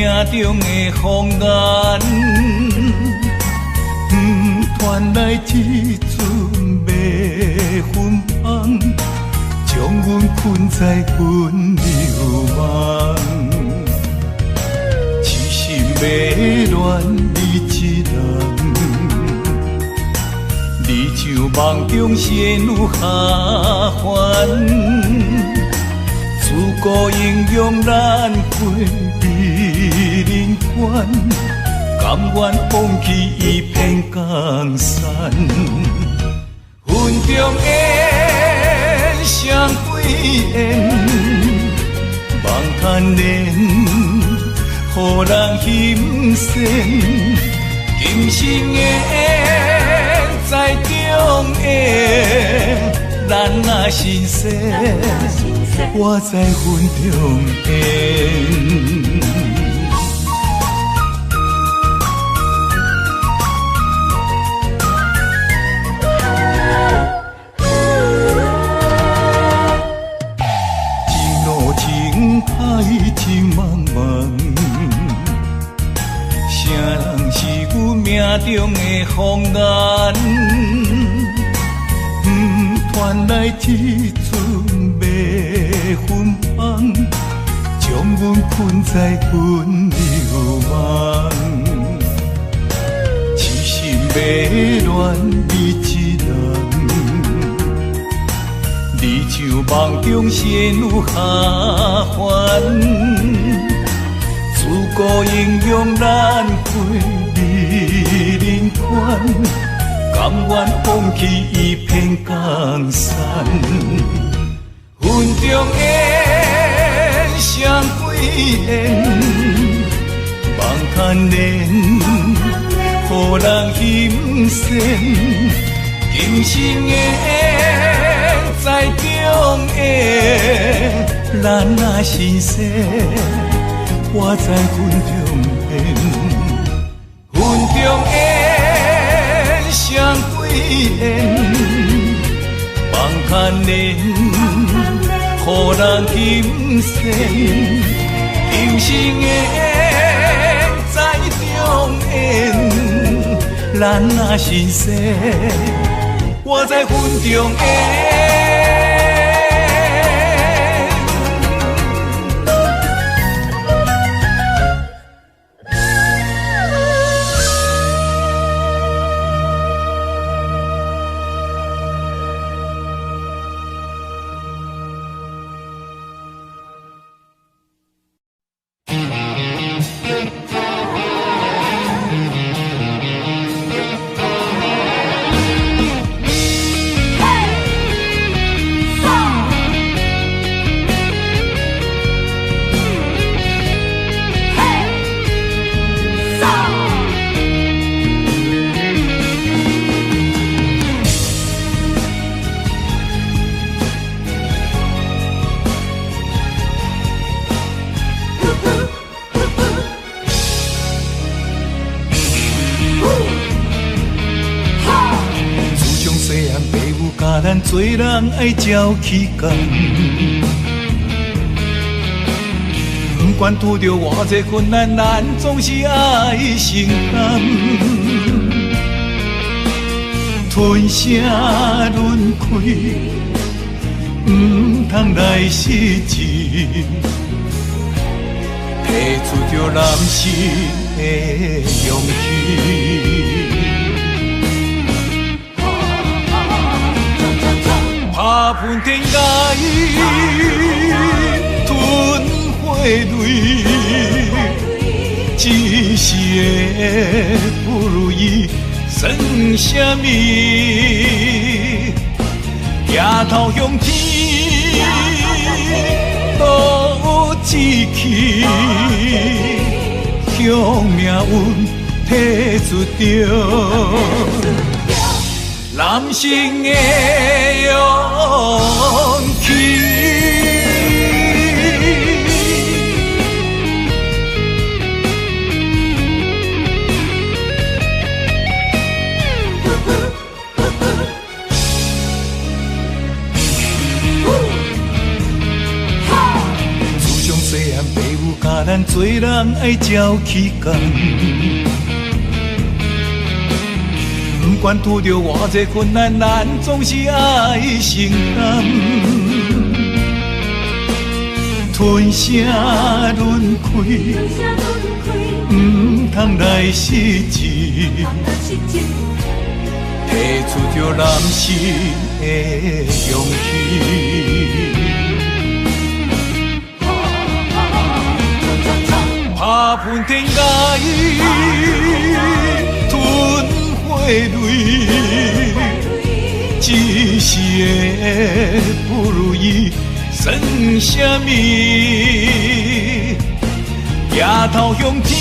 中的风眼，传来一阵迷魂香，将阮困在阮流梦。痴心迷恋你一人，你像梦中仙女下凡，自古英雄难过美人关，甘愿放弃一片江山。云中烟，双飞燕，梦牵连，予人心羡。今生的缘，在中缘，咱若心生，我在云中缘。情路情海情茫茫，谁人是阮命中的风眼？传来一阵迷魂香，将阮困在阮流梦。痴心迷恋你一人，你像梦中仙女下凡，自古英雄难过美人关，甘愿放弃一片江山。云中烟，双飞燕，梦牵连，予人心羡。今生的缘，在中缘，咱若心生，我在云中缘。云中烟，双飞燕，梦牵连，予人心羡。今生的缘，在中缘，咱若心生，我在云中缘。咱做人爱照起工，不管拄着偌济困难，咱总是爱承担。吞声轮开，不通来失志，提出着男性的勇气。打喷天涯，吞火泪，一时的不如意算什么？抬头向天，都有志气，向命运提出着男性的勇气。自从细暗父母甲咱做人爱照起工。不管拄着偌济困难，咱总是爱承担。吞声轮开，唔通来失志，提出着男性的勇气。打喷天涯，吞火泪，一时的不如意算什么？夜头向天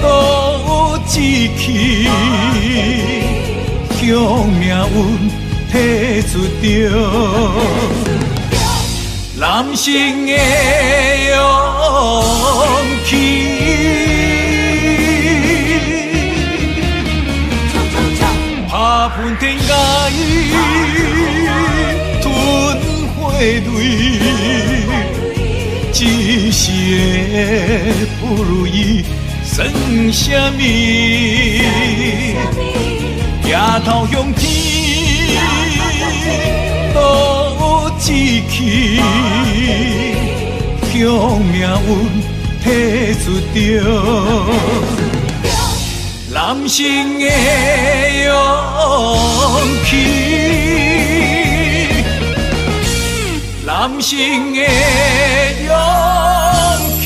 多志气，向命运提出着男性的勇气。打喷天涯，吞火泪，一时的不如意算什么？夜头向天多志气，向命运提出着男性的勇气，男性的勇气。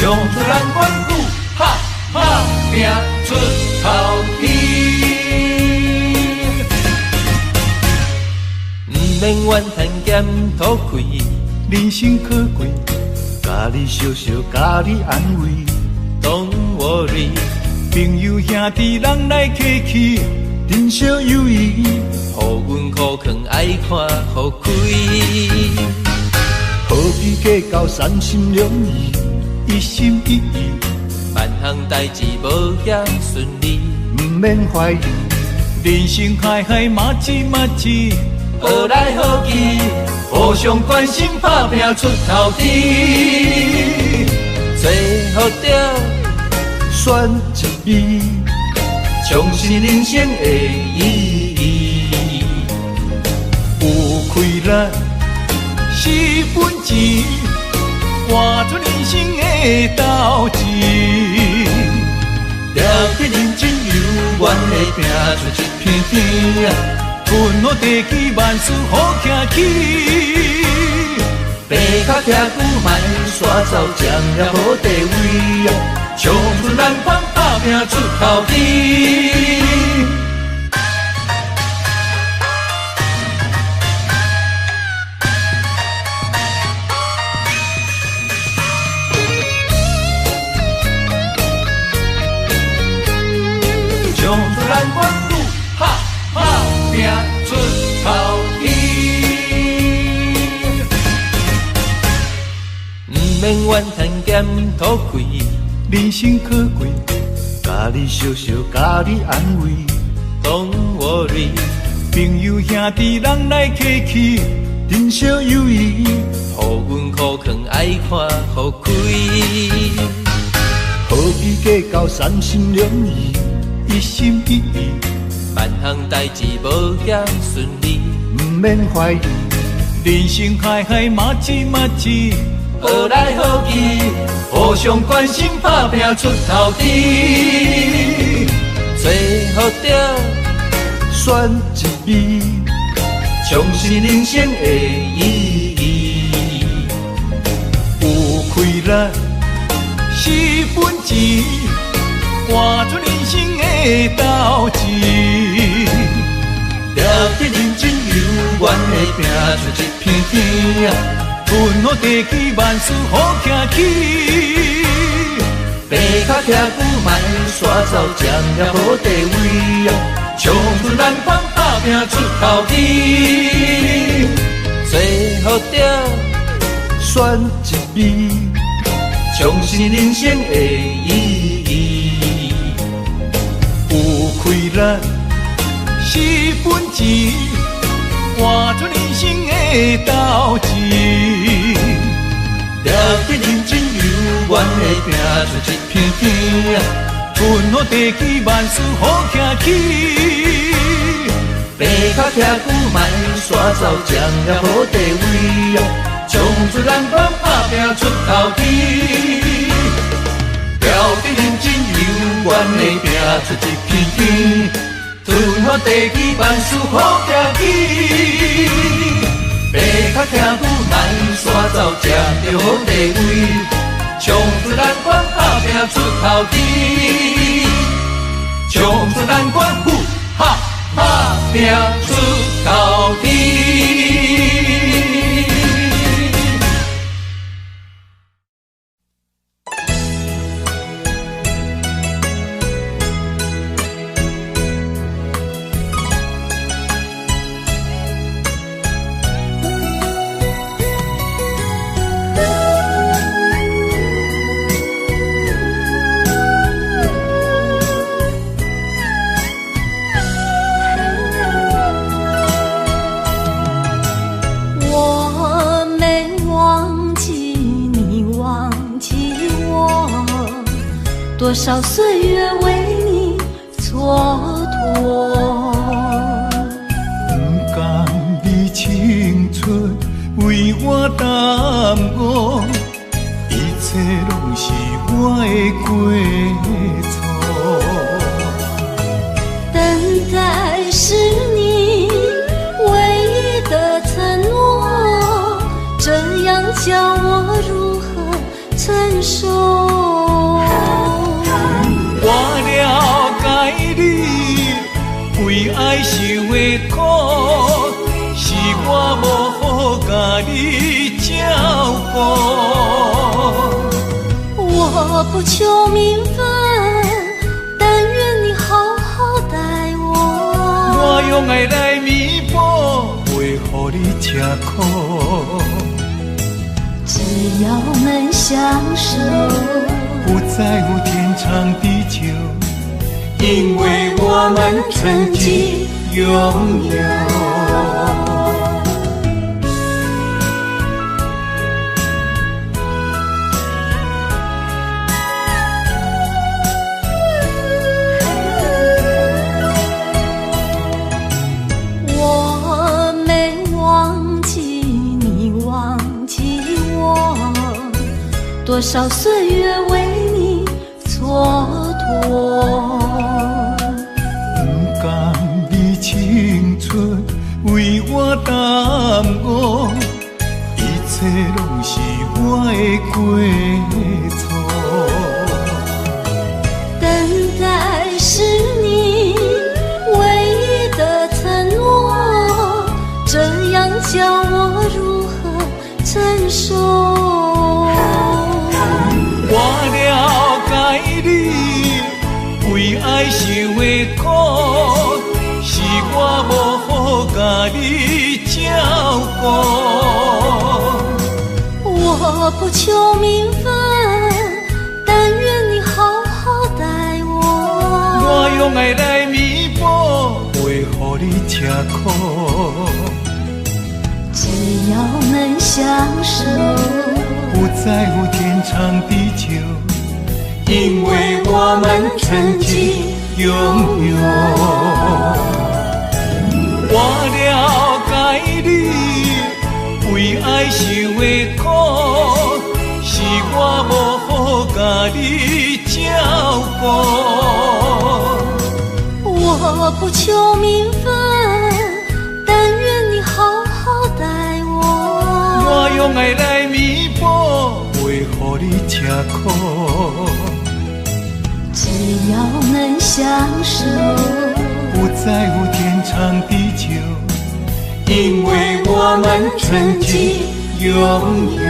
唱出咱阮句，哈哈拼出头天。不免怨叹咸土开，人生可贵，家己笑笑，家己安慰。Don't worry， 朋友兄弟人来客气，珍惜友谊，互阮苦劝爱看互开。何必计较三心两意？一心一意，万项代志无遐顺利，唔免怀疑。人生海海，马子马子，好来好去，互相关心，打拼出头天。最好着选一味，重视人生的意义。有开咱4分钱，换出人生的斗志，了解认真有缘的拼出一片天，分好地气，万事好行起。白脚徛久迈，山走将了好地位，唱出咱款打拼出头天。唱出咱阮句，哈哈拼出头天。不免怨叹咸土开，人生可贵，家己笑笑，家己安慰。Don't worry， 朋友兄弟人来客气，珍惜友谊，互阮苦劝爱看互开。何必计较三心两意？一心一意，万项代志无遐顺利，唔免怀疑。人生海海，马子马子，好来好去，互相关心，打拼出头天。最好着选一味，重视人生的意义。有开咱4分钱，换出人生的斗志，了得认真有缘的拼出一片天啊，阮好地起万事好行起。白脚徛久莫煞走，占了好地位啊，冲出咱帮打拼出头天。最后着选一味，重新人生的意义。有开咱4分钱，换出人生的斗志。了得认真有缘的拼出一片天啊，阮好地起万事好行起。白脚徛久莫煞走，占了好地位啊，冲出咱帮打拼出头天。了得认真有缘的拼出一片天，阮好地起万事好行起。白脚徛久莫煞走，占着好地位，冲出咱关打拼出头天，冲出咱关呼哈打拼出头天。多少岁月为你蹉跎，不甘你青春为我耽误，一切拢是我的过错。等待是你唯一的承诺，这样叫我如何承受？我了解你为爱受的苦，是我无好甲你照顾。我不求名分，但愿你好好待我。我用爱来弥补，袂予你吃苦。只要能相守，不在乎天长地久，因为我们曾经拥有。我没忘记你忘记我，多少岁月为你蹉跎。不甘你青春为我耽误，一切拢是我的过错。等待是你唯一的承诺，这样叫我如何承受？我了解你为爱受的苦，是我无好甲你照顾。我不求名分，但愿你好好待我。我用爱来弥补，袂予你吃苦。只要能相守，不在乎天长地久，因为我们曾经拥有。我了解你为爱受的苦，是我无好甲你照顾。我不求名分，但愿你好好待我。我用爱来弥补，袂予你吃苦。只要能相守，不在乎天长地久，因为我们曾经拥有。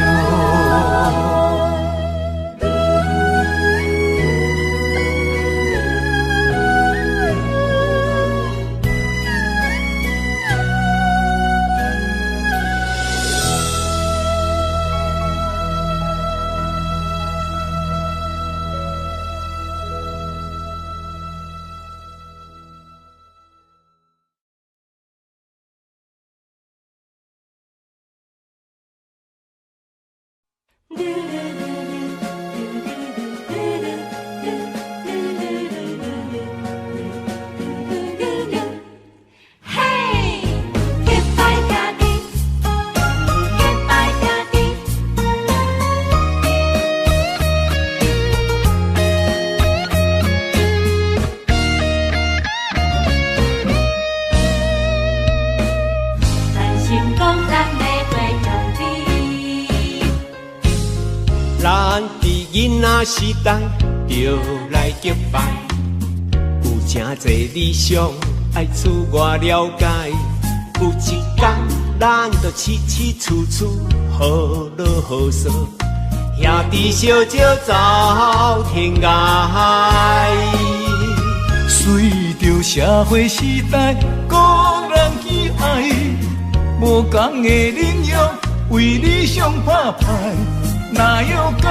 时代就来结拜，有真侪理想爱自我了解。有一天，咱就起起处处好落好说，兄弟相招走天涯。随着社会时代，个人喜爱，无同的领域为理想打拼。哪有甲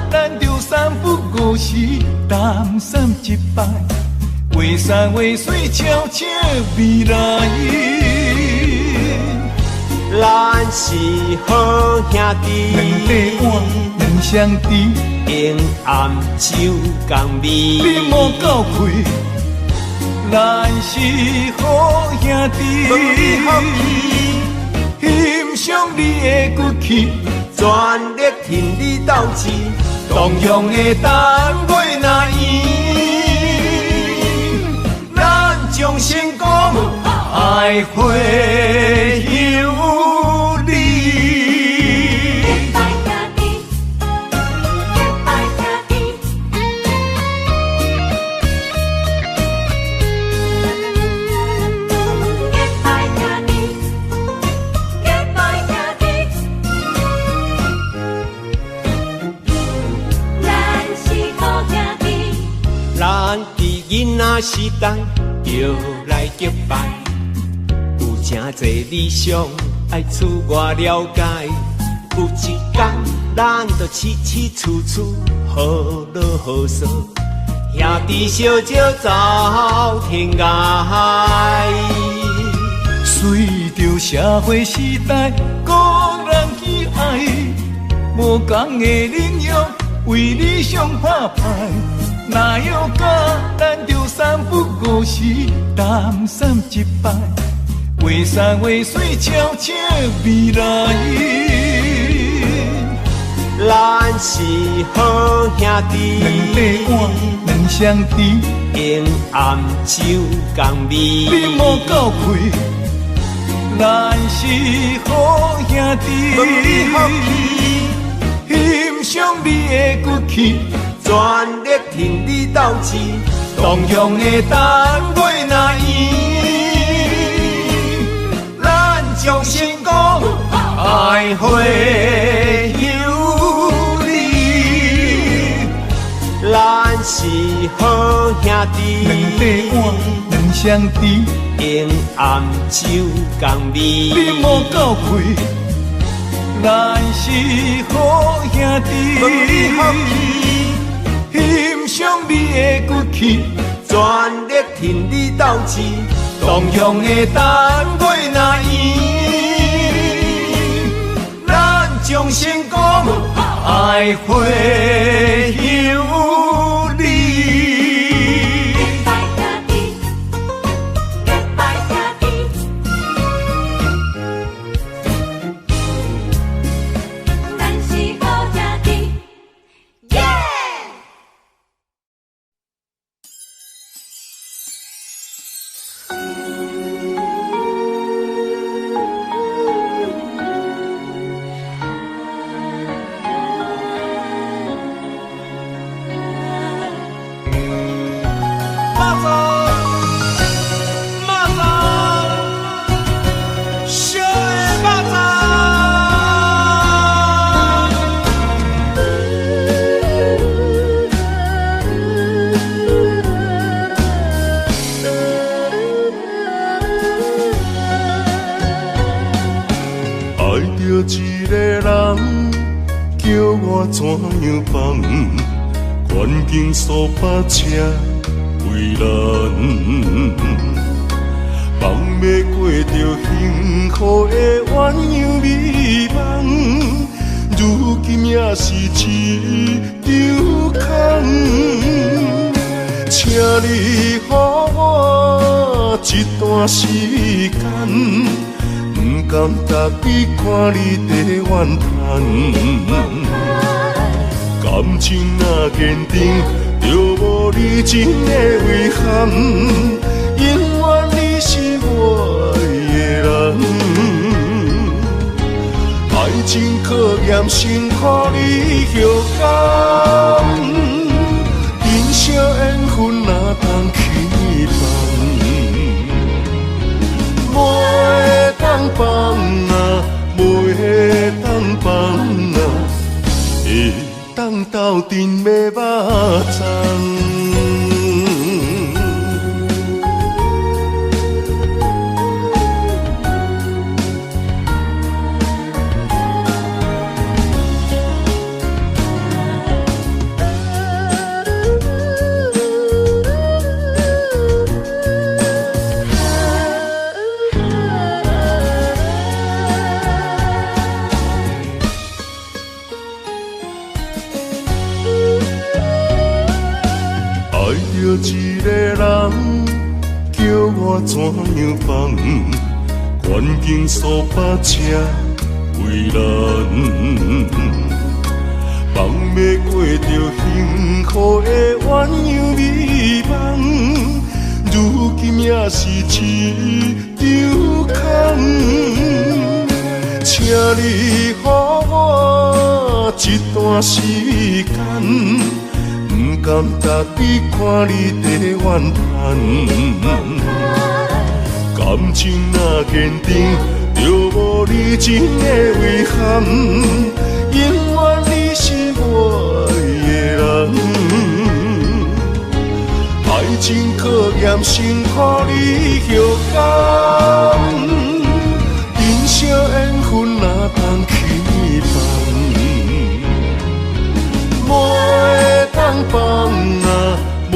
咱着三不五时，谈三一摆，画山画水，悄悄未来。咱是好兄弟，两块碗，两双筷，平暗手共味。你莫够开，咱是好兄弟，欣赏你的骨气。全力挺你斗志，同样的单位那伊，咱将成功爱会有你。囡仔时代就来结拜，有真侪理想爱自我了解。有一天，咱就起起处处好落好说，兄弟相招走天涯。随着社会时代，个人喜爱，无同的领域为理想打拼。哪有甲咱着三不五时，谈三一摆，画山画水，悄悄未来。咱是好兄弟，两块碗，两双筷，平暗手共味。你莫够开，咱是好兄弟，欣赏你的骨气。全力挺你斗志，同样的单位那伊，咱将成功爱会有你。咱是好兄弟，两块碗，两双筷，平暗手共味。你莫够开，咱是好兄弟。欣赏你的骨气，全力挺你斗志，同样的单位那伊，咱将成功爱会有你。着一个人，叫我怎样放？愿经数百车为难，放要过着幸福的鸳鸯美梦，如今也是一场空。请你予我一段时间，不甘逐日看你在怨叹。感情若坚定，就无你真的遗憾。永远你是我的人，爱情考验辛苦你后甘。人生缘分哪通去放？袂当放啊，袂当放啊，会当斗阵的肉粽。一个人叫我怎样放？愿经数百车为难，放要过着幸福的鸳鸯美梦，如今也是一场空。请你予我一段时间，不甘逐日看你在怨叹。感情若坚定，就无你真的遗憾。永远你是我的人，爱情考验辛苦你后甘。人生缘分哪通去放？袂当放啊，袂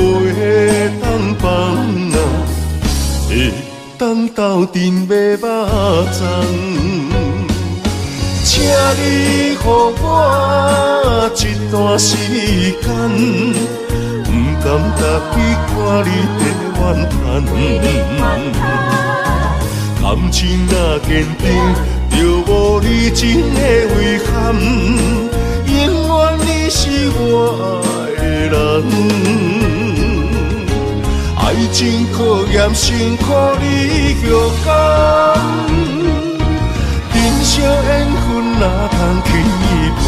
当放啊，会当斗阵的肉粽。请你予我一段时间，不甘逐日看你在怨叹。感情若坚定，就无你真的遗憾。永远你是我的人，爱情考验辛苦你后甘。人生缘分哪通去放？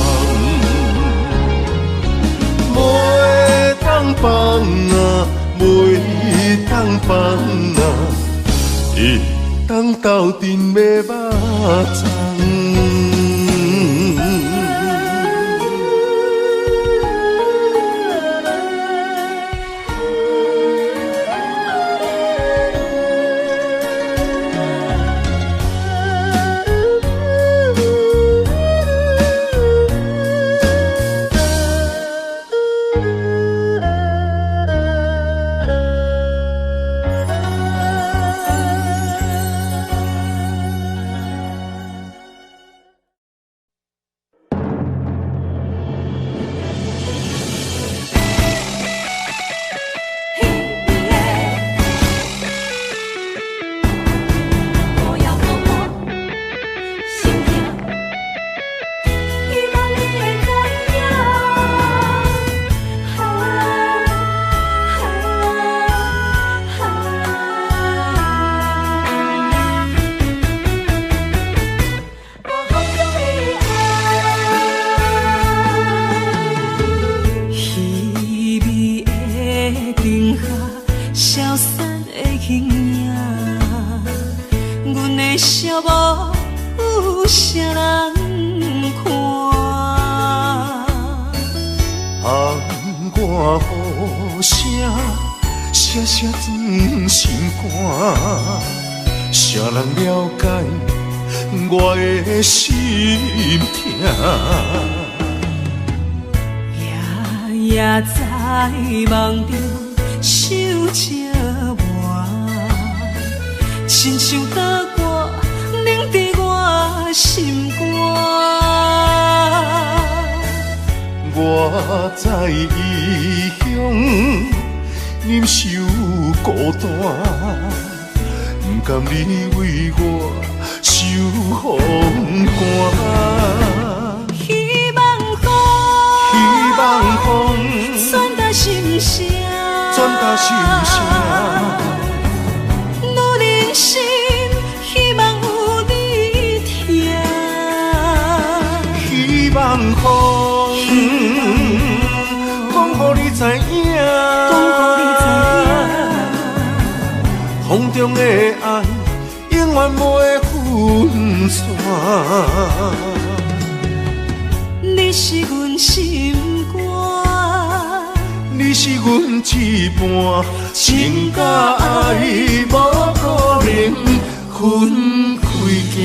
袂当放啊，袂当放啊，会当斗阵的肉粽。写转心肝，谁人了解我的心痛。夜夜在梦中想着我，亲像刀割冷在我心肝。我在异乡忍受孤单，不甘你为我受风寒。希望风传达心声，愈认真，希望有你听。希望风，讲予你知影，风中的爱永远袂分散。你是阮心肝，你是阮一半，情甲爱无可能分开行。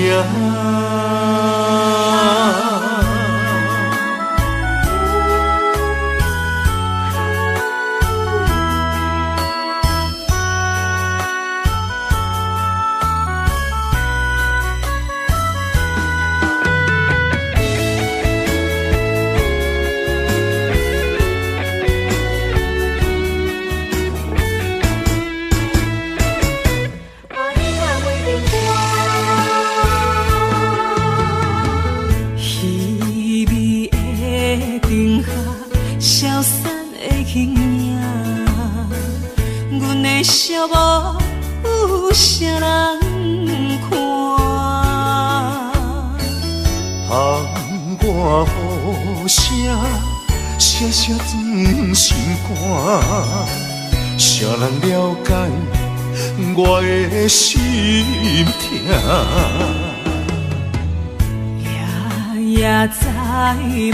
笑无有啥人看，窗外雨声斜斜钻心肝，谁人了解我的心痛？夜夜在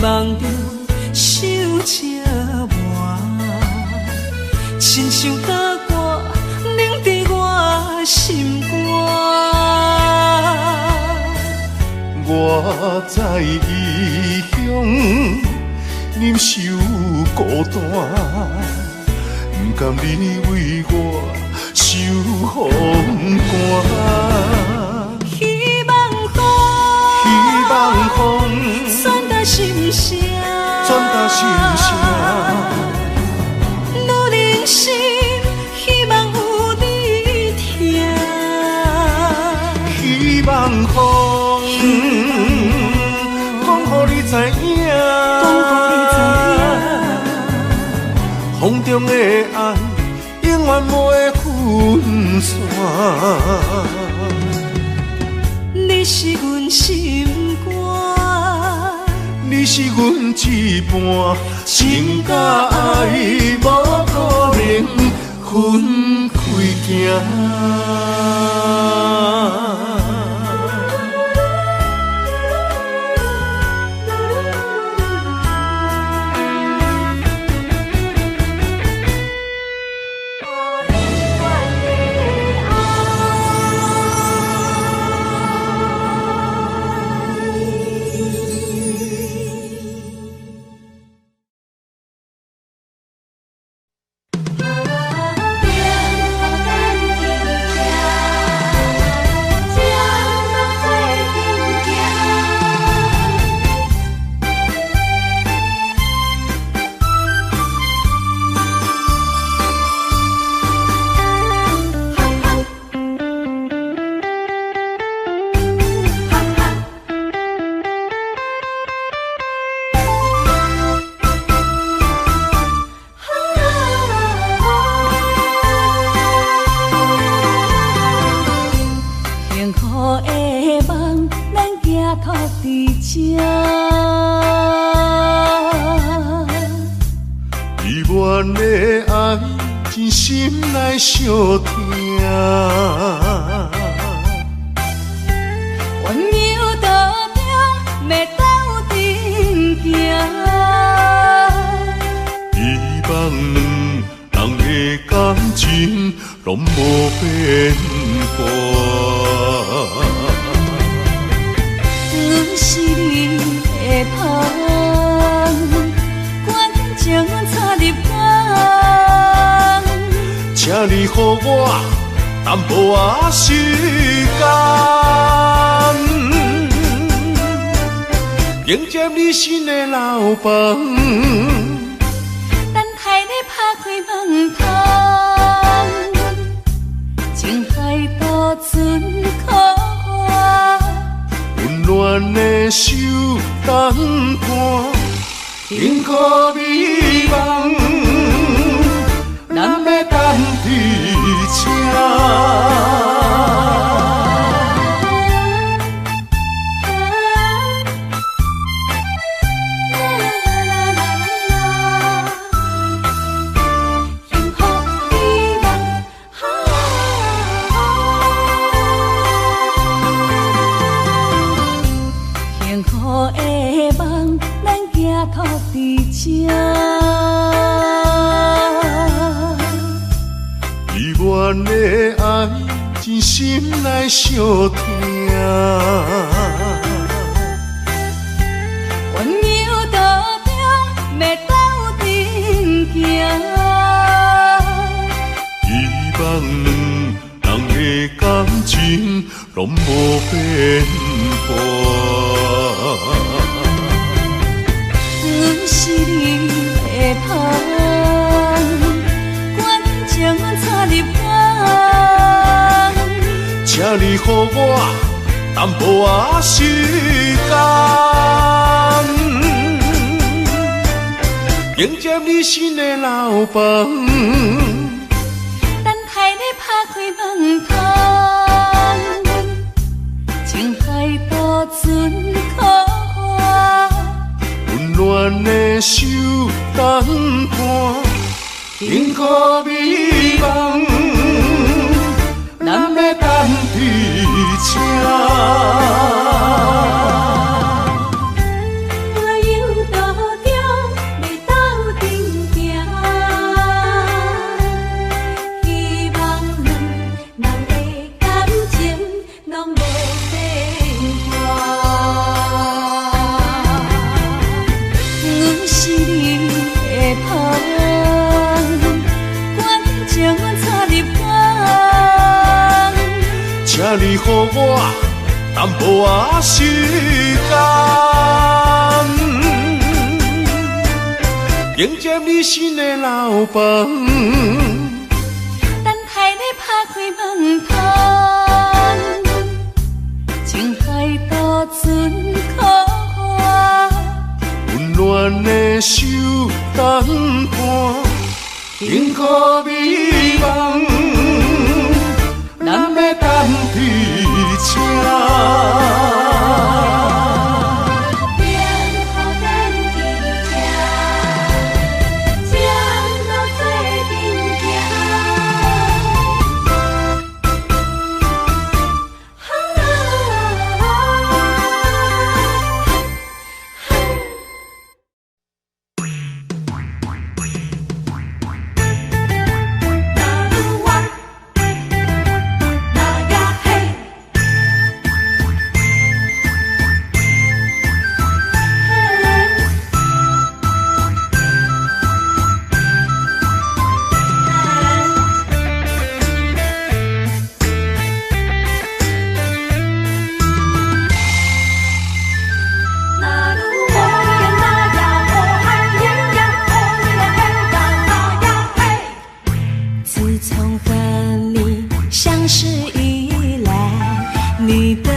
梦中想着我，亲像刀割冷在我心肝。我在异乡忍受孤单，不甘你为我受风寒。希望风传达心声，愈认真，希望有你听。希望风，讲予你知影，风中的爱永远袂分散。你是阮心肝，你是阮一半，情甲爱无可能分开行。阮的爱真心内相疼，温柔道中要斗阵行，希望两人的感情拢无变卦。是你的香，关情插入肝，请你予我淡薄仔时间，迎接你新的老房。等待你拍开门窗，情海渡船可我，温暖的手等伴，幸福美梦，咱要等伫这。依阮的爱，真心来相听。温柔道中，要斗阵行。希望两人的感情拢无变化。是你的香，关情插入肝，请你予我淡薄仔时间，迎接你新的老房。等待你拍开门窗，情海渡船可我。温暖的手等伴，幸福美梦，咱要等伫这。请你予我淡薄仔时间，迎接你新的老房。等待你拍开门窗，情海渡船可我。温暖的手等伴，幸福美梦，咱要等伫这。你对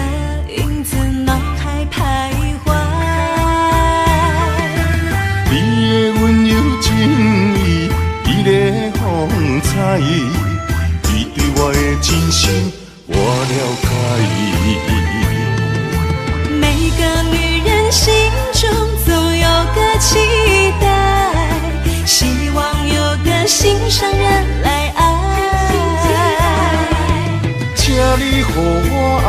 我的真心，我了解。每个女人心中总有个期待，希望有个心上人来爱。请你予我爱，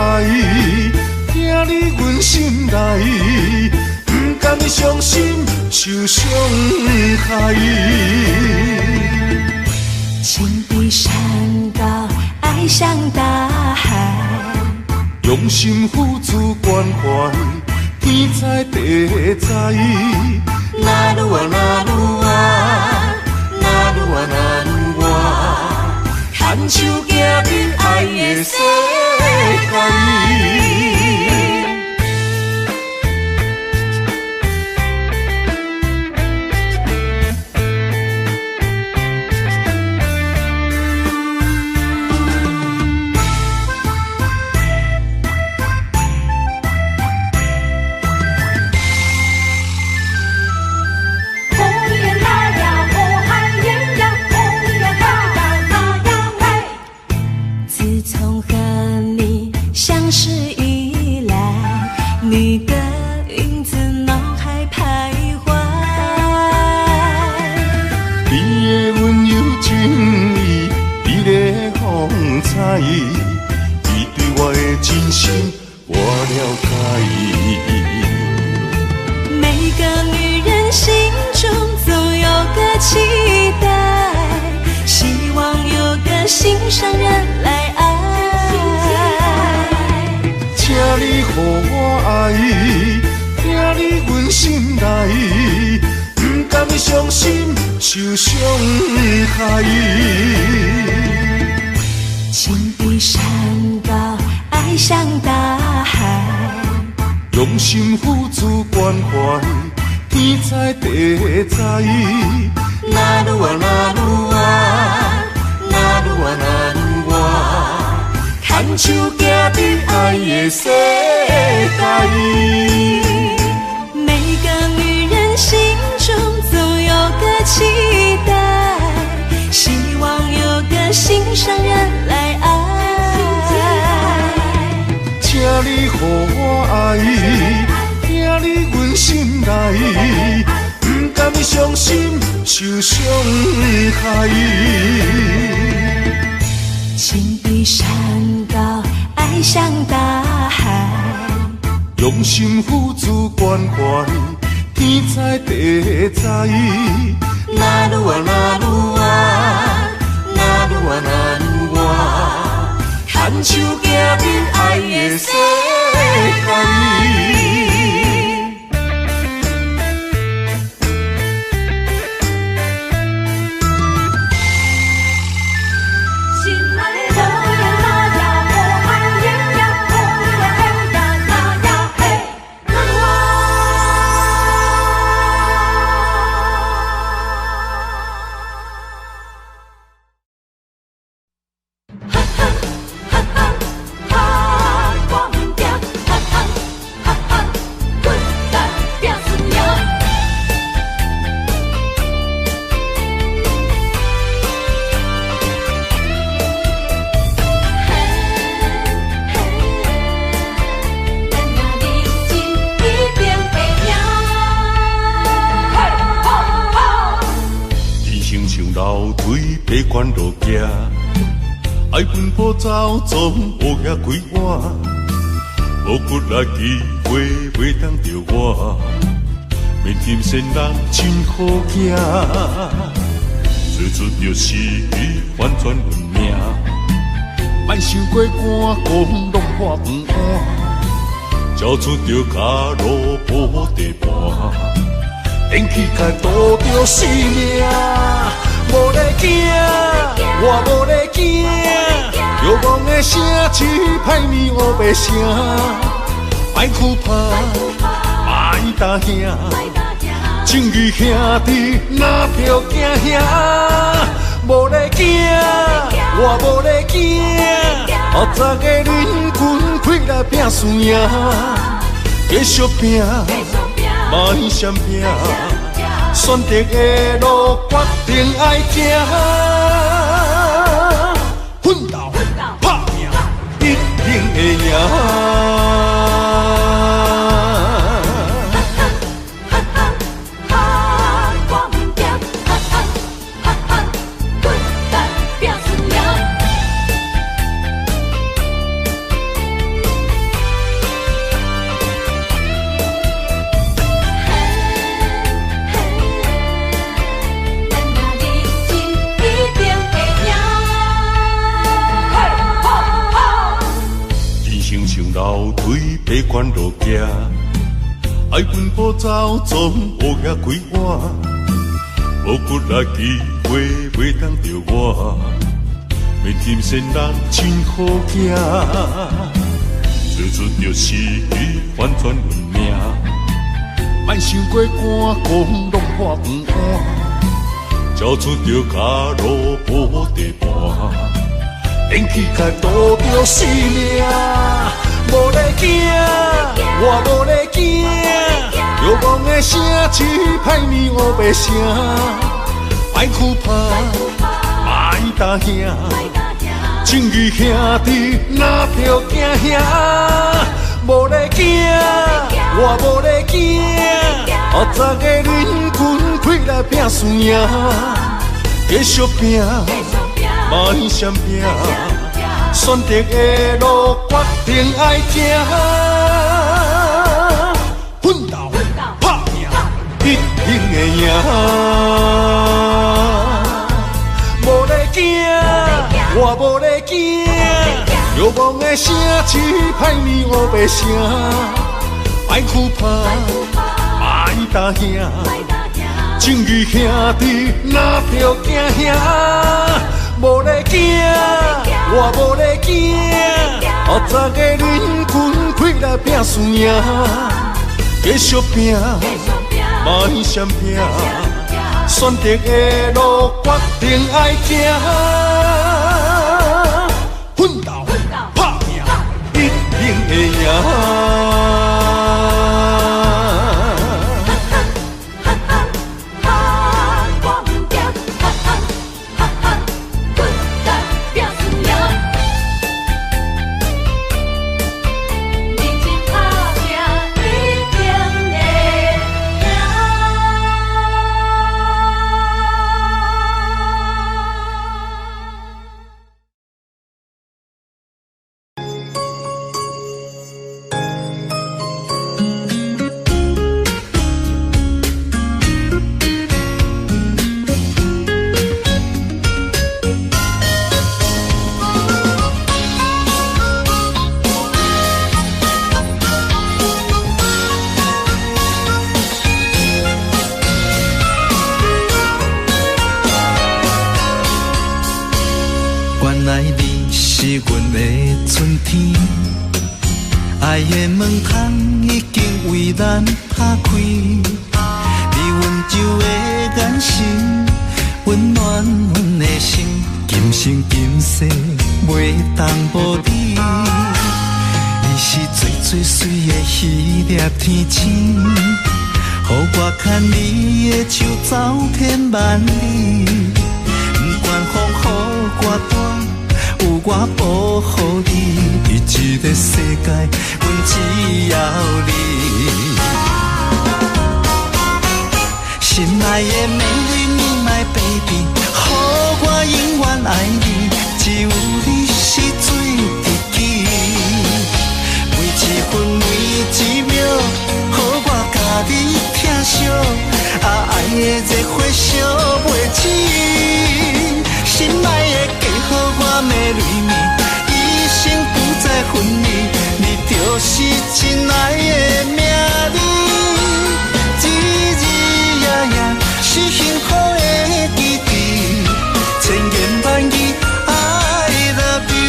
听你阮心内，不甘伤心受伤害。情比山高，爱像大海，用心付出关怀，天知地知。那愈啊那愈啊，那愈啊那愈啊，牵手行入爱的世界。你对我的真心，我了解。每个女人心中总有个期待，希望有个心上人来爱。请你予我爱，听你阮心内，不甘伤心受伤害。情比山高，爱像大海，用心付出关怀，天知地知。那愈啊那愈啊，那愈啊那愈啊，牵手行入爱的世界。每个女人心中总有个期待，希望有个心上人来爱。请你予我爱，听你阮心内，不甘伤心受伤害。情比山高，爱像大海，用心付出关怀，天知地知。那愈啊那愈啊，那愈啊那愈啊，牵手行入爱的世界。被关落行，爱奔波走总无遐几晚，无骨力机会袂当着我，面金仙人真好行，做出着是反转运命，莫想过寒讲拢破饭碗，交出着脚路无地盘，电起甲渡着性命。无咧惊，我无咧惊，绝望的声气歹面乌白声，莫哭怕，莫大声，正义兄弟哪条惊兄？无咧惊，我无咧惊，后早个恁军开来拼输赢，继续拼，莫闪拼。选择的路，决定爱行，奋斗拍拼，一定会赢。关路行，爱奔波走总乌鸦开碗，无骨力机会袂当着我，免金仙人真好行，做出着死反转运命，莫想过寒讲落破黄碗，交出着脚路无地盘。连起甲渡着生命，无咧惊，我无咧惊，摇晃的声只歹面乌白声，莫哭怕，莫答兄，正义兄弟哪着惊兄，无咧惊，我无咧惊，后早的人群开来拼输赢，继续拼。莫闪拼，选择的路决定爱行，奋斗拍拼，一定会赢。无咧惊，我无咧惊，摇晃的声只歹面乌白声，莫哭怕，莫答兄，正义兄弟哪着惊兄。无咧惊，我无咧惊，后早的人群开来拼输赢，继续拼，莫闪拼，选择的路决定爱行，奋斗拍拼，一定会赢。爱的门窗已经为咱打开，你温柔的眼神温暖阮的心，今生今世袂当无你。你是最最水的迄粒天星，予我牵你的手走遍万里，不管风雨我大，有我保护你。这个世界，阮只要你。心爱的美丽你my baby， 予我永远爱你，只有你是最知己。每一分每一秒，予我甲你疼惜，爱的热火烧袂尽。心爱的嫁予我美丽蜜。一生不再分离，你就是真爱的名字。日日夜夜是幸福的记忆，千言万语 I love you。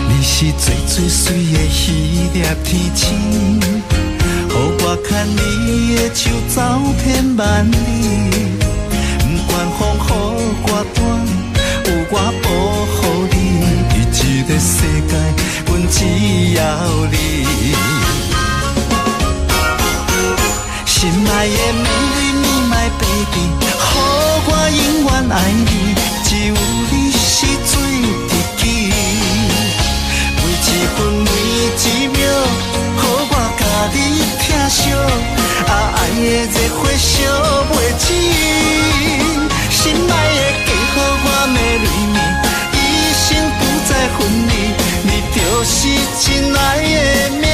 你是最最水的迄粒天星。予我牵你的手走遍万里，不管风雨我大，有我保护你。这个世界，阮只要你。心爱的美丽你my baby， 予我永远爱你，只有你是最知己。每一分每一秒，予我甲你。爱的热火烧袂尽，心爱的嫁予我美丽蜜，一生不再分离，你就是真爱的名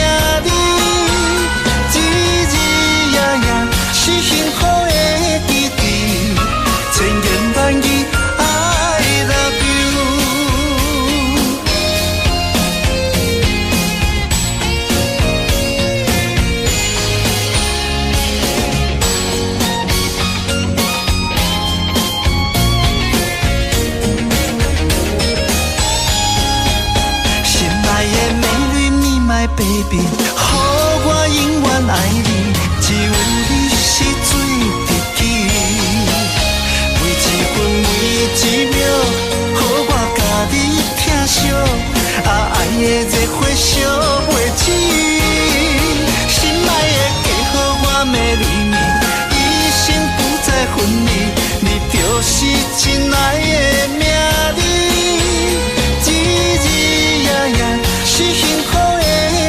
baby， 予我永远爱你，只有你是最知己。每一分每一秒，予我甲你疼惜，爱的热火烧袂止。心爱的嫁予我美丽你，一生不再分离，你就是真爱的名字。是幸福的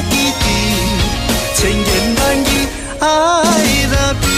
基地，千言万语 I love you。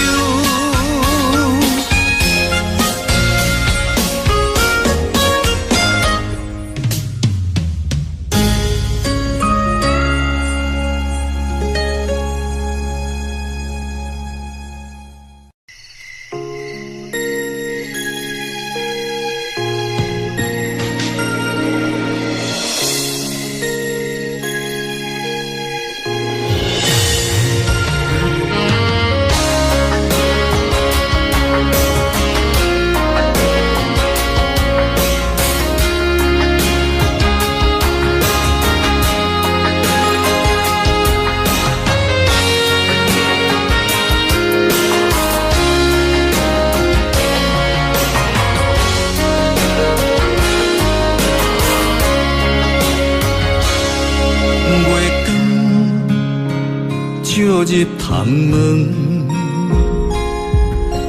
照入窗门，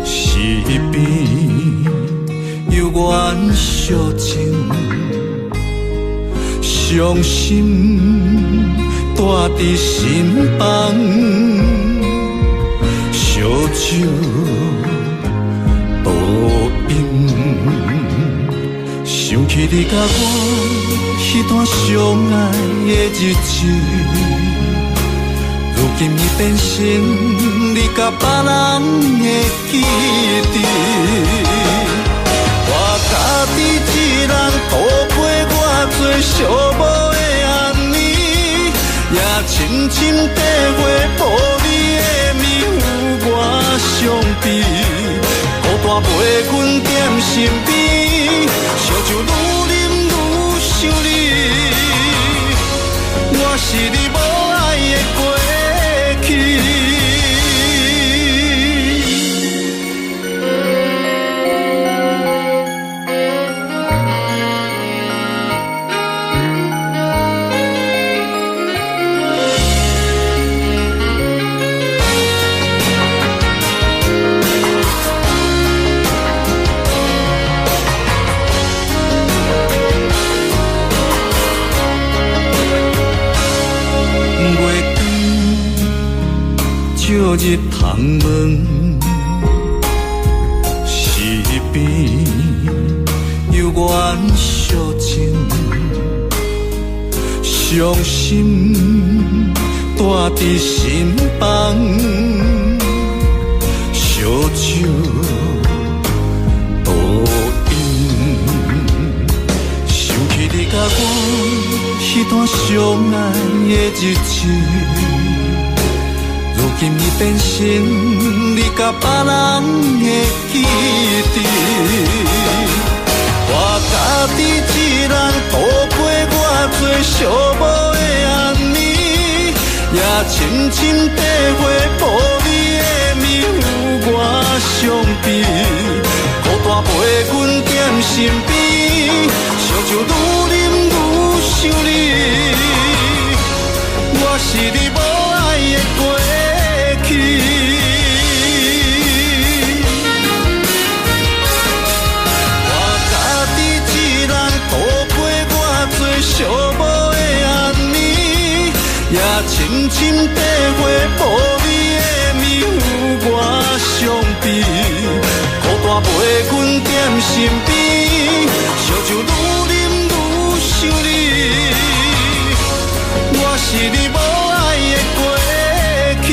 四边有缘相情，伤心带伫心房，烧酒倒饮，想起你甲我迄段相爱的日子。如今已变成你甲别人的记忆，我家己一人度过我最寂寞的暗暝，也深深体会无你的面有我伤悲，孤单陪阮踮身边，烧酒愈啉愈想你，我是你无爱的过去。照入窗门，四边有缘相情，伤心带伫心房，烧酒倒饮，想起你甲我迄段相爱的日子。如今已变成你甲别人的记忆，我家己一人度过我最寂寞的暗暝，也深深体会无你的面有我伤悲，孤单陪阮踮身边，烧酒愈啉愈想你，我是你无爱的过去。我家己一人度过我最寂寞的暗暝，也深深体会无你的面有我伤悲，孤单陪阮踮身边，烧酒愈啉愈想你，我是你无爱的过去。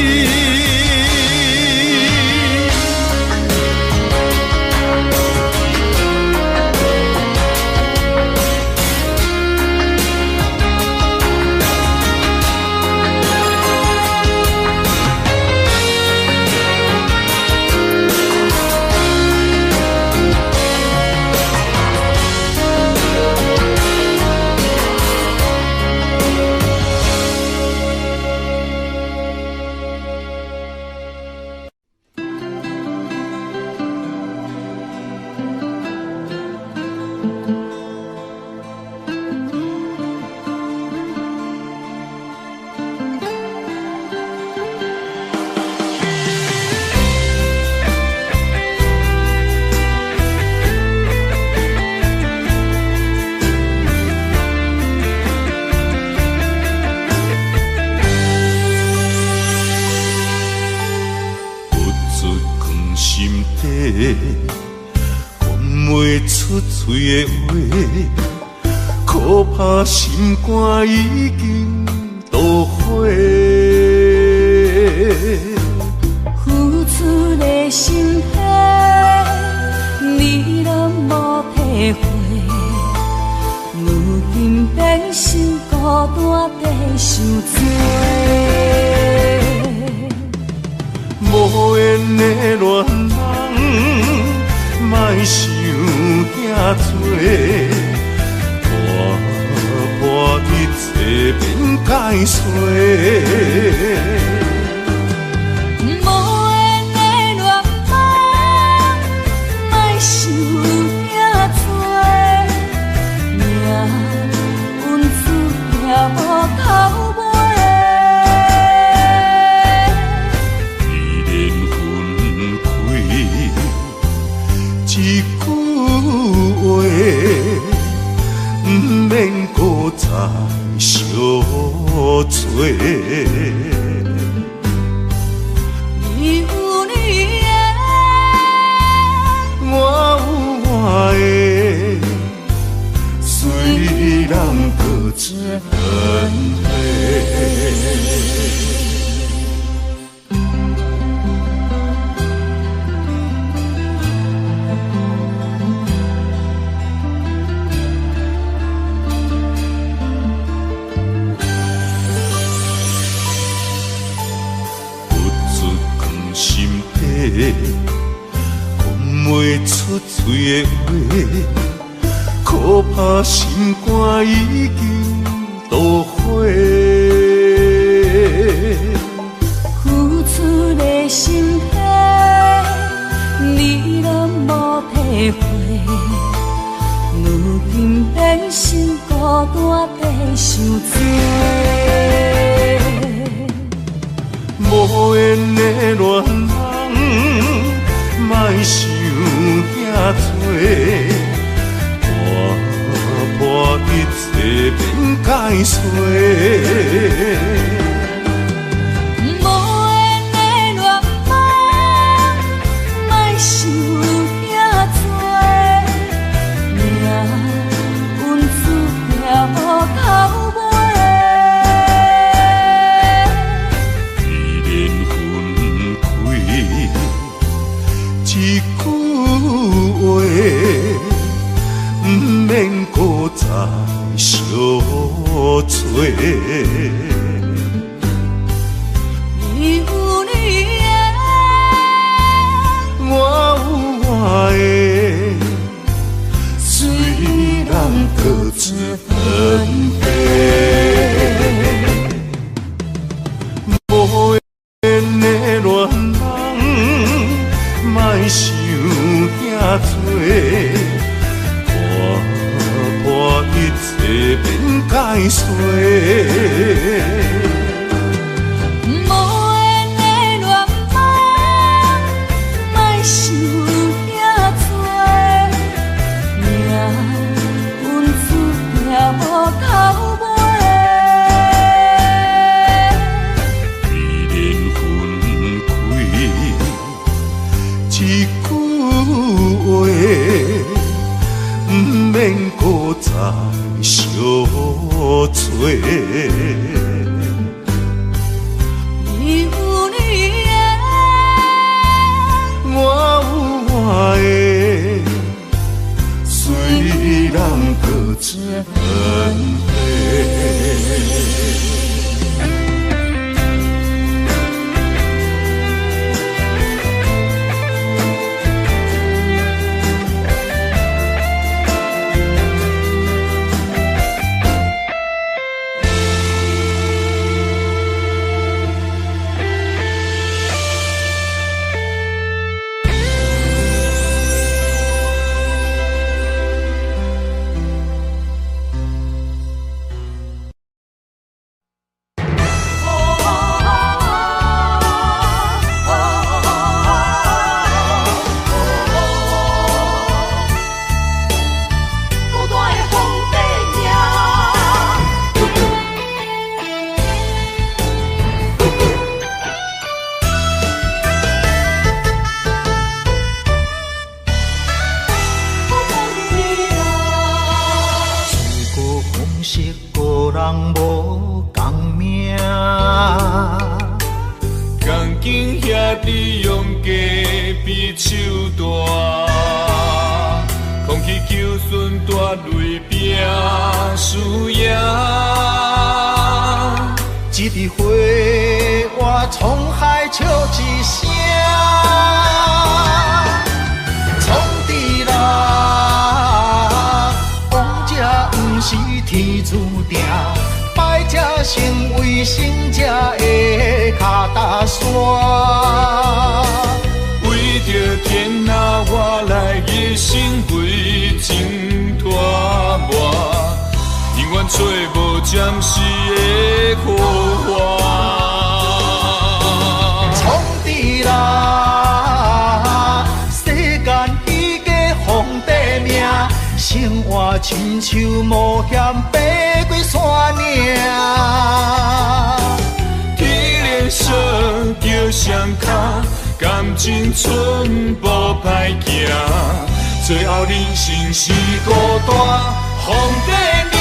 讲袂出嘴的话，可怕心肝已经都火。付出的心血，你拢无体会。如今变心孤单地受罪。无缘的恋人，莫想遐多，破一切免解释。再相做，你有你的，我有我的，虽然各自分开。讲袂出嘴的话，可怕心肝已经都火。付出的心血，你拢无体会。如今变心孤单地受罪。无缘的恋人，莫想遐多，破一切免解释。无缘的恋人，莫想遐多，命运注定无头尾。一句话，不免搁再相做。你有你的，我有我的，虽然各自分开。无缘的恋人，莫想遐多，破一切免解释。无缘的恋人，莫想遐多，命运注定无头尾。一句话，不免搁再相做。你有你的，我有我的，虽然各自分开。色，个人无共命。钢筋兄弟用假比手大，空气求顺大雷拼输赢。一枝花，我沧海笑一声。创治人，王者不是天注定，败者成为胜者的脚踏山。为着天下，我来一生为情拖磨，永远找无暂时的好花。创治人，世间彼个皇帝命，生活亲像冒险爬过山岭。体力小叫双脚，感情寸步歹行，最后人生是孤单皇帝命。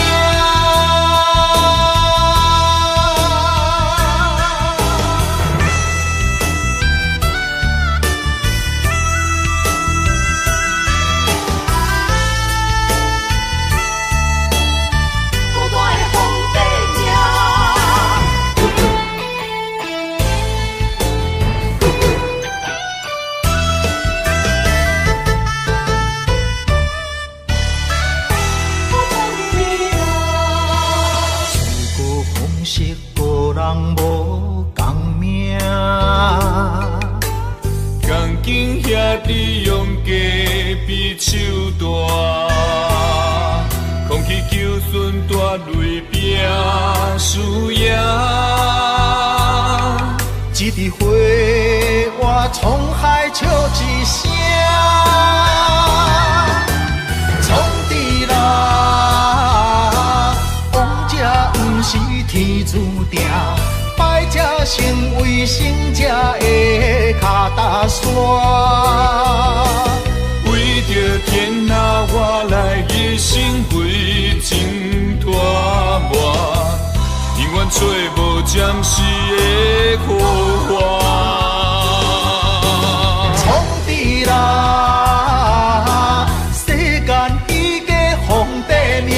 手大，空气求顺大雷拼输赢。一枝花，我沧海笑一声。创治人，王者不是天注定，败者成为胜者的脚踏山。为着天下，我来一生为情拖磨，永远找无暂时的好花。创治人，世间彼个皇帝命，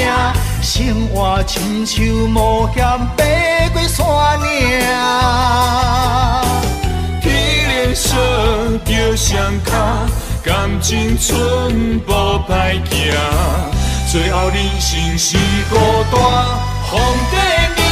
生活亲像冒险爬过山岭。体力小叫双脚，感情寸步歹行，最后人生是孤单皇帝命。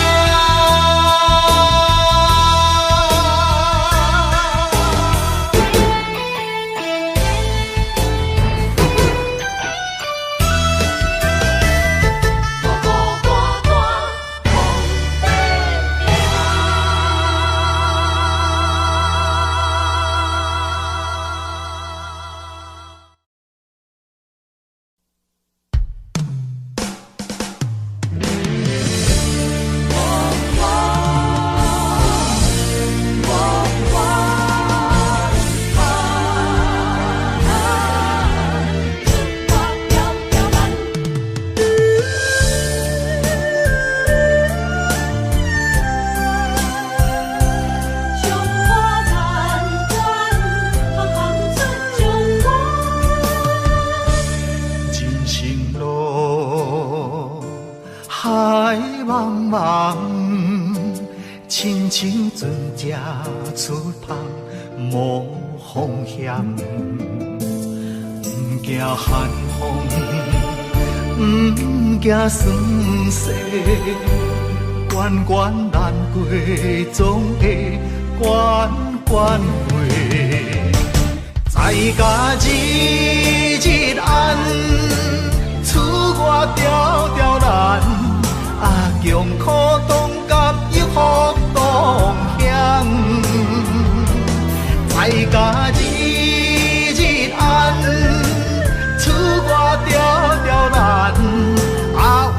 亲像船只出航无风险，不惊寒风，不惊酸涩，关关难过，总会关关过。在家日日安，厝外条条难，强苦当甘又好当险。在家日日安，厝外条条难，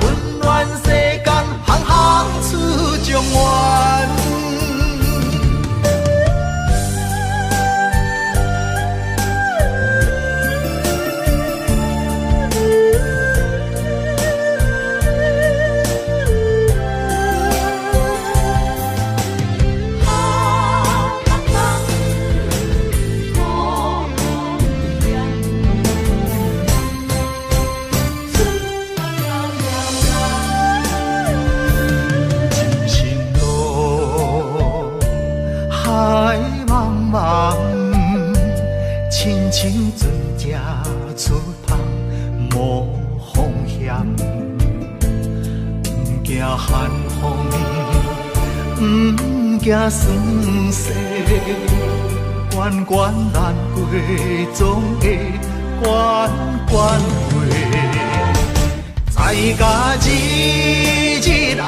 温暖世间行行出状元。寒风，不惊酸涩，关关难过，总会关关过。在甲日日暗，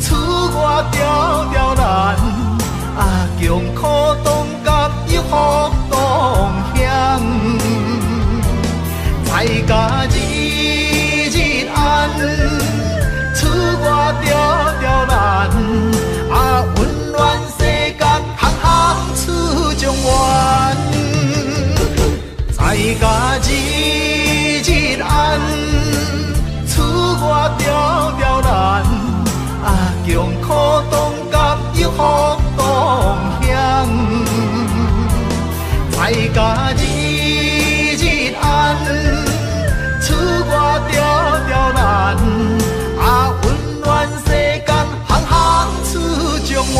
厝外条条难，强苦当甲又福当乡。在甲日日暗，厝外条条难，温暖世间行行出状元。在甲日日暗，厝外条条难，强苦当甲又福当乡。在甲日日暗，厝外条条难，温暖世间行行出状元。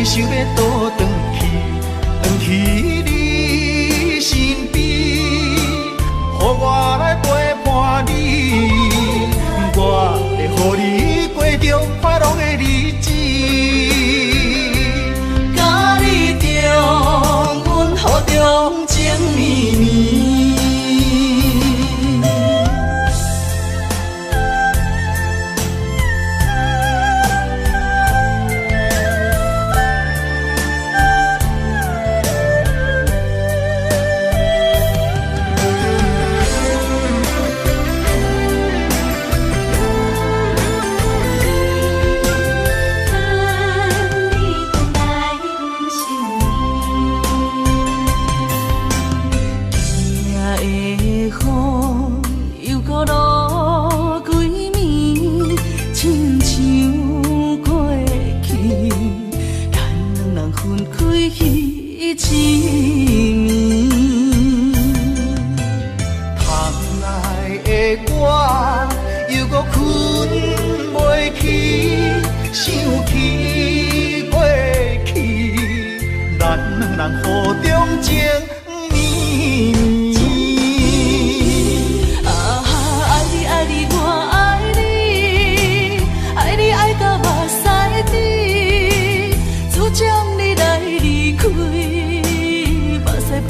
想要倒转去你身边，予我来陪伴你，我会予你过着快乐的日子，甲你重温好中情绵绵。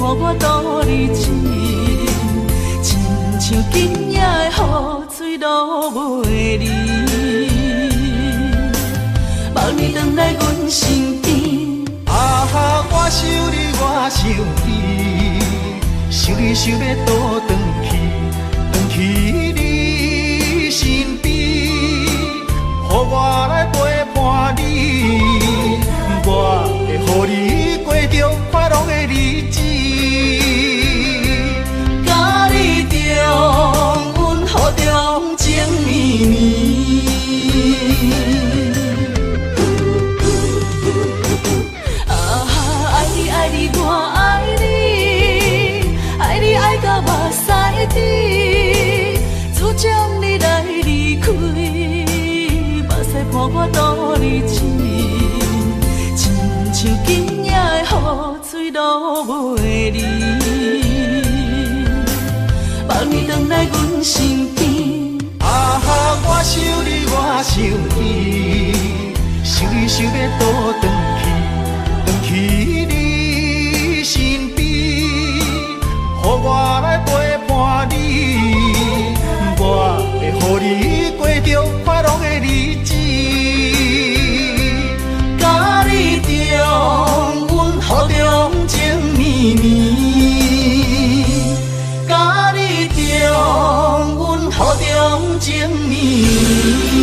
我度日子，亲像今夜的雨水落袂离。望你回来阮身边，我想你，我想你，想你想要倒转去你身边，予我来陪伴你，我会予你过着快乐的日子。爱你，我爱你，爱你爱到目屎滴，主将你来离开，目屎伴我度日子，亲像今夜的雨水落袂离，望你回来阮身边。啊哈，我想你，我想伊，想你想要倒转去你身边，予我来陪伴你，我会予你过着快乐的日子。甲你中，阮好中情绵绵，甲你中，阮好中情绵绵。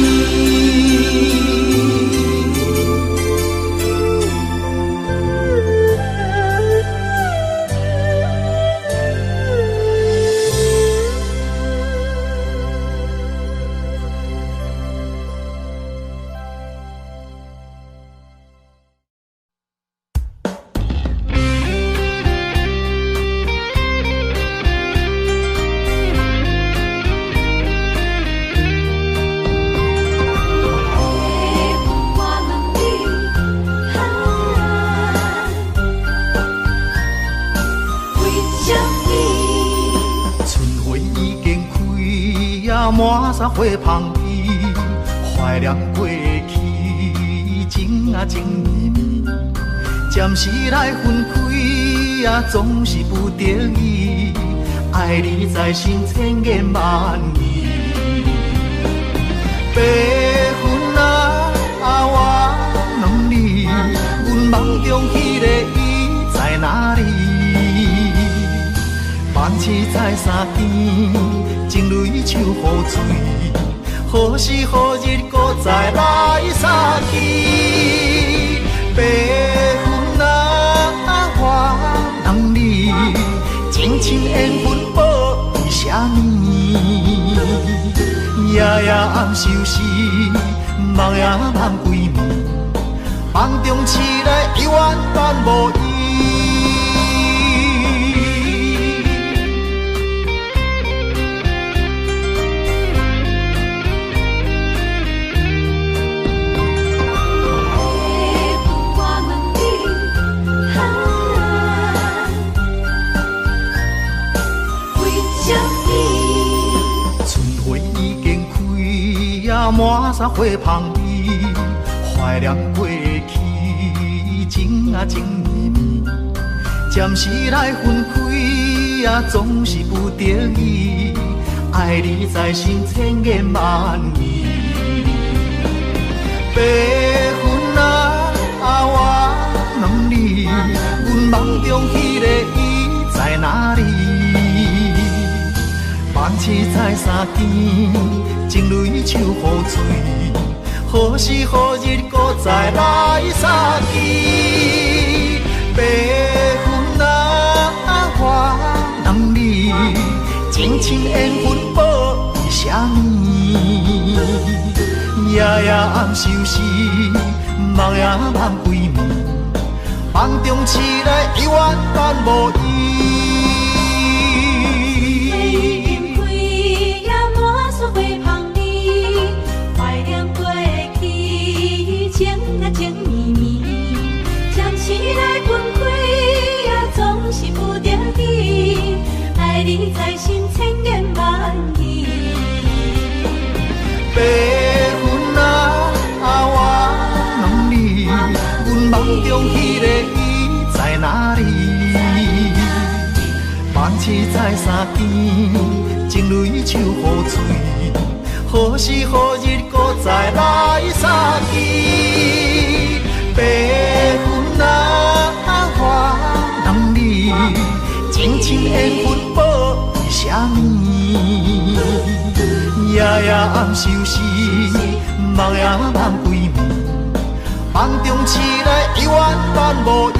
满山花香味，怀念过去，情啊情绵绵。暂时来分开，总是不得已。爱你在心千言万语。白云啊，我问你，阮梦中迄个伊在哪里？梦醒在山间，情泪像雨水，何时何日搁再来相去？白云啊，我问你，情深缘分报为什么？夜夜暗相思，梦也梦归暝，梦中醒来犹原等无伊。满山花香味，怀念过去，情啊情绵绵。暂时来分开，总是不得已。爱你在心千言万语。白云啊，我问你，阮梦中迄个伊在哪里？梦醒在山间，情泪像雨水，何时何日搁再来相去？白云啊，我问你，情深缘分报为什么？夜夜暗相思，梦也梦归暝，梦中醒来犹原等无伊。情绵绵，暂时来分开，总是不得已。爱你在心千言万语。白云啊，我问你，阮梦中迄个伊在哪里？梦醒在山间，情泪像雨水，何时何日搁再来相去？白云啊，我问你，情深缘分报为什么？夜夜暗相思，梦也梦归暝，梦中醒来犹原等无伊。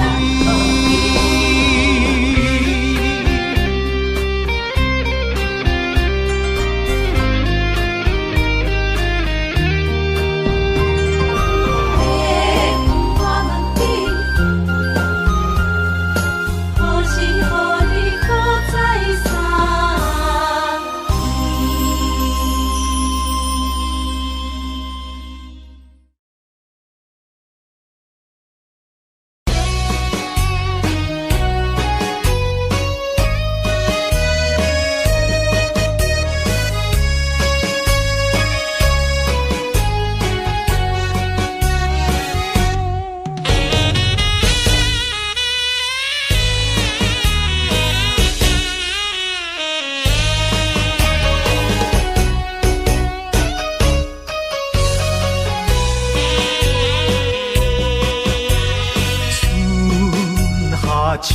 秋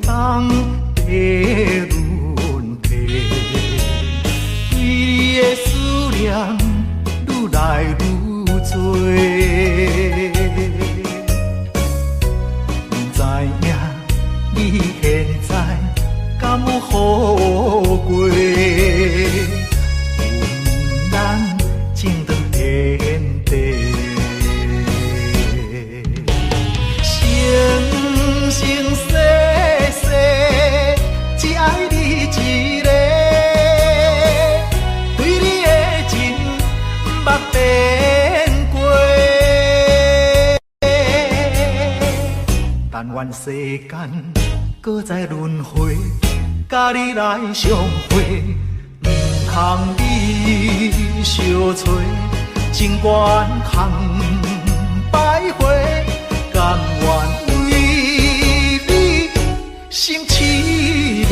冬地轮替，对你的思念愈来愈多。不知影你现在敢有好过？咱情长天地。生生世世只爱你一个，对你的情捌变过。但愿世间搁再轮回，甲你来相会，唔通你相找，情缘空徘徊，甘愿为你心痴迷。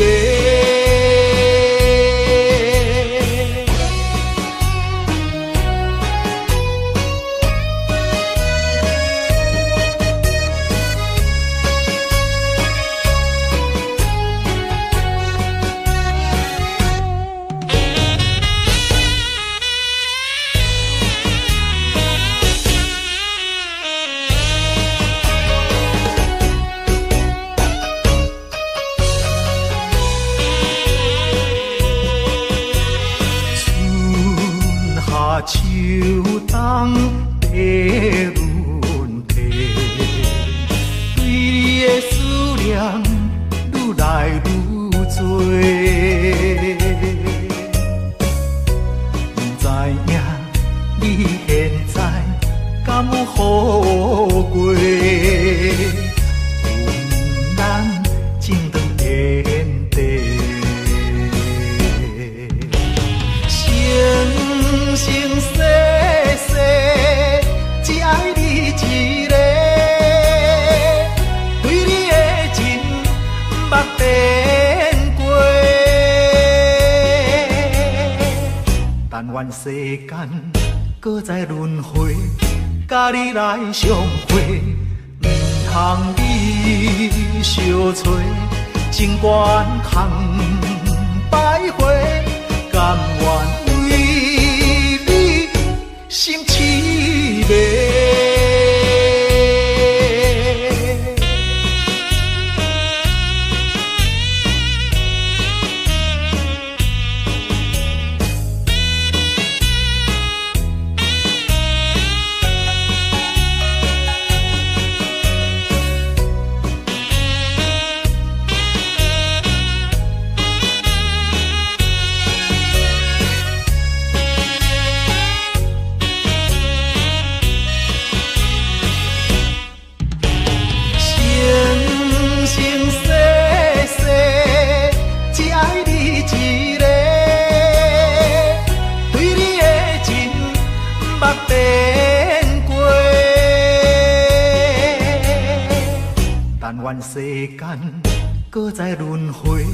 秋冬地轮替，对你的思念愈来愈多。不知影你现在敢有好过？咱情长天地。生生世世只爱你一个，对你的情捌变过。但愿世间搁再轮回，甲你来相会，唔通你相找，情缘空徘徊，甘愿心痴迷。愿世间搁再轮回，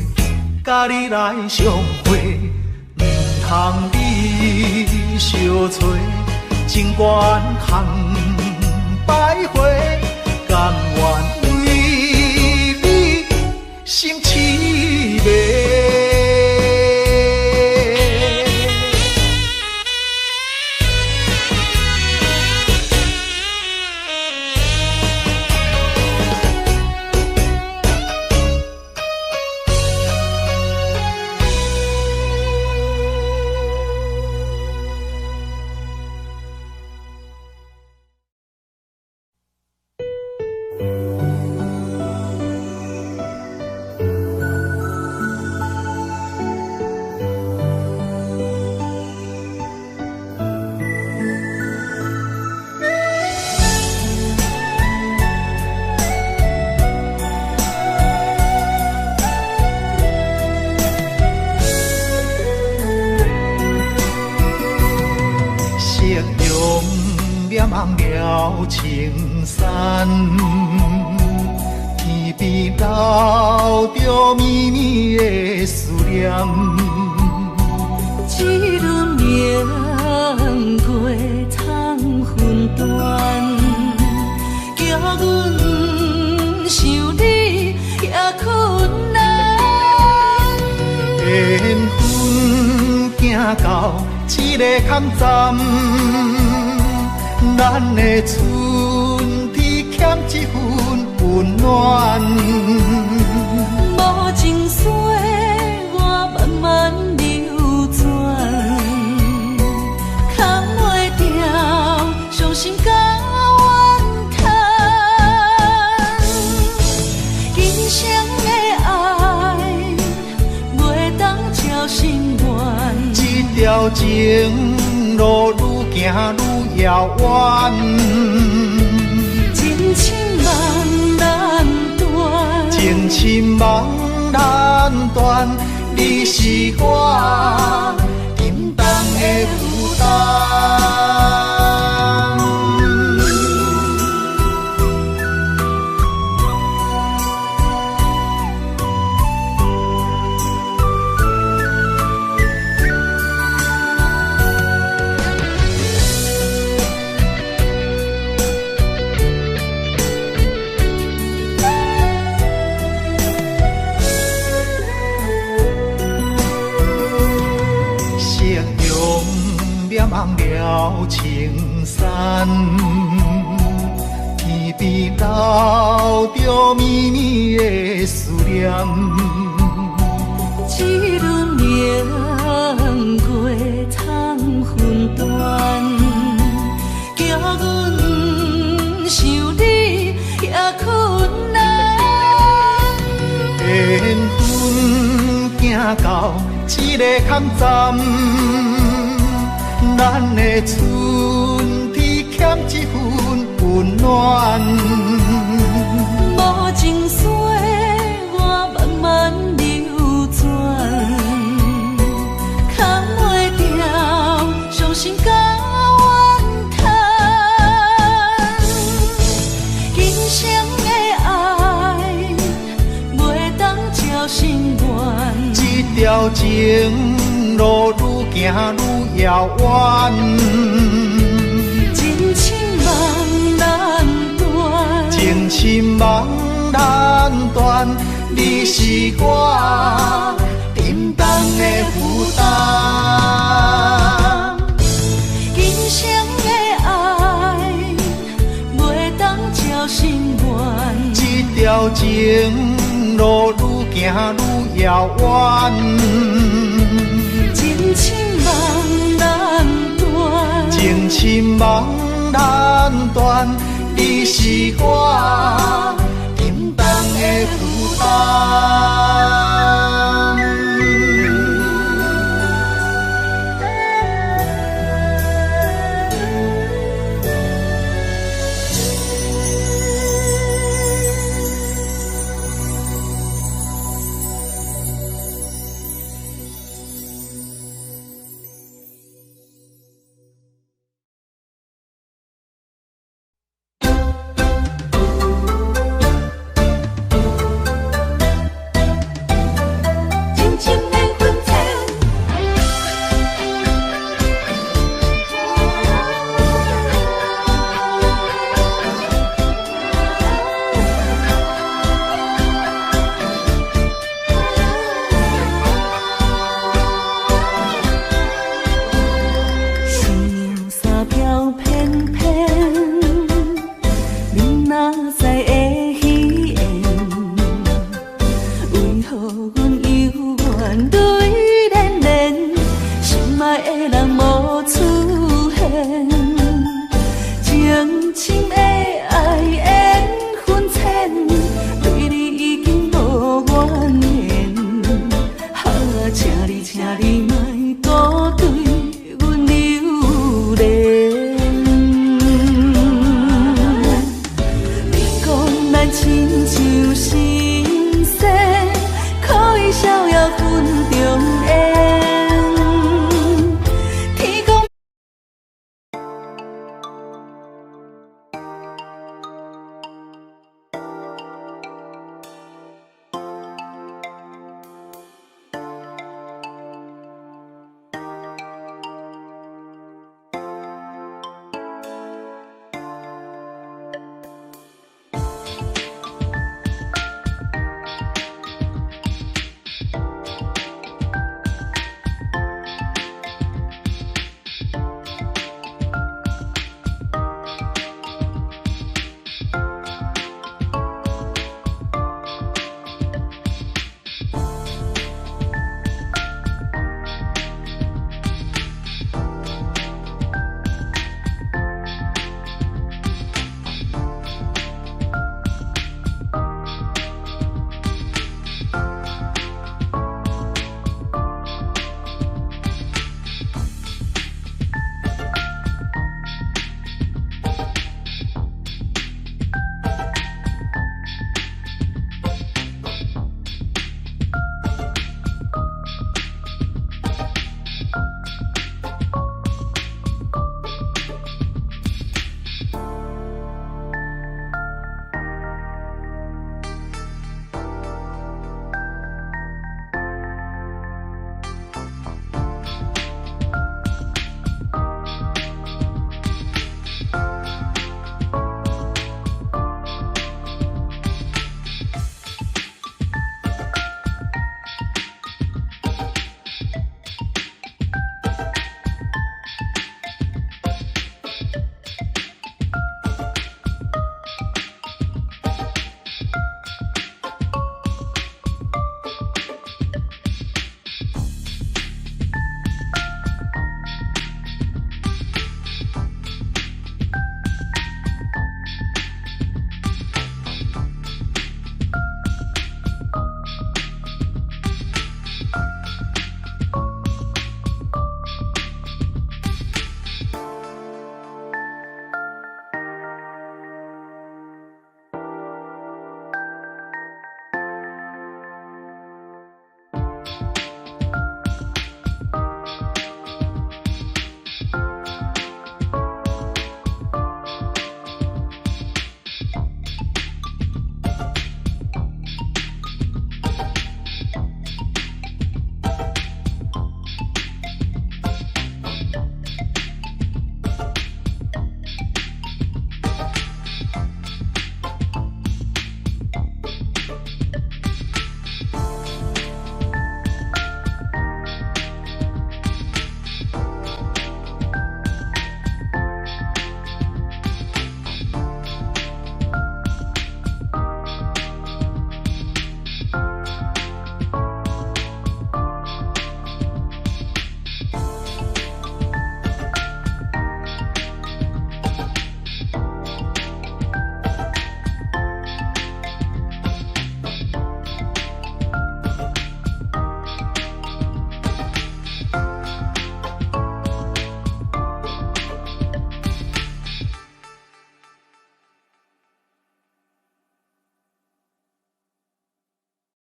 甲你来相会，唔通你相找，情缘空徘徊，甘愿为你心痴迷。望了青山，天边留着绵绵的思念。一轮明月藏魂断，叫阮想你到这个坎站，咱的春天欠一份温暖。无情水我慢慢流转，扛袂掉伤心甲怨叹。今生的爱袂当照心愿，这条情路愈行愈遥远，情深梦难断，情深梦难断，你是我担当的负担。望了青山，天边留着绵绵的思念。一轮明过苍昏断，叫阮想你也困难。缘分行到这个坎站，咱的春天欠一份温暖。无情水我慢慢流转，扛袂掉伤心甲怨叹。今生的爱袂当照心愿，这条情路愈行愈遥远，情深梦难断，情深梦难断，你是我担当的负担。今生的爱袂当照心愿，这条情路愈行愈遥远，情深梦难断，情深梦难断，你是我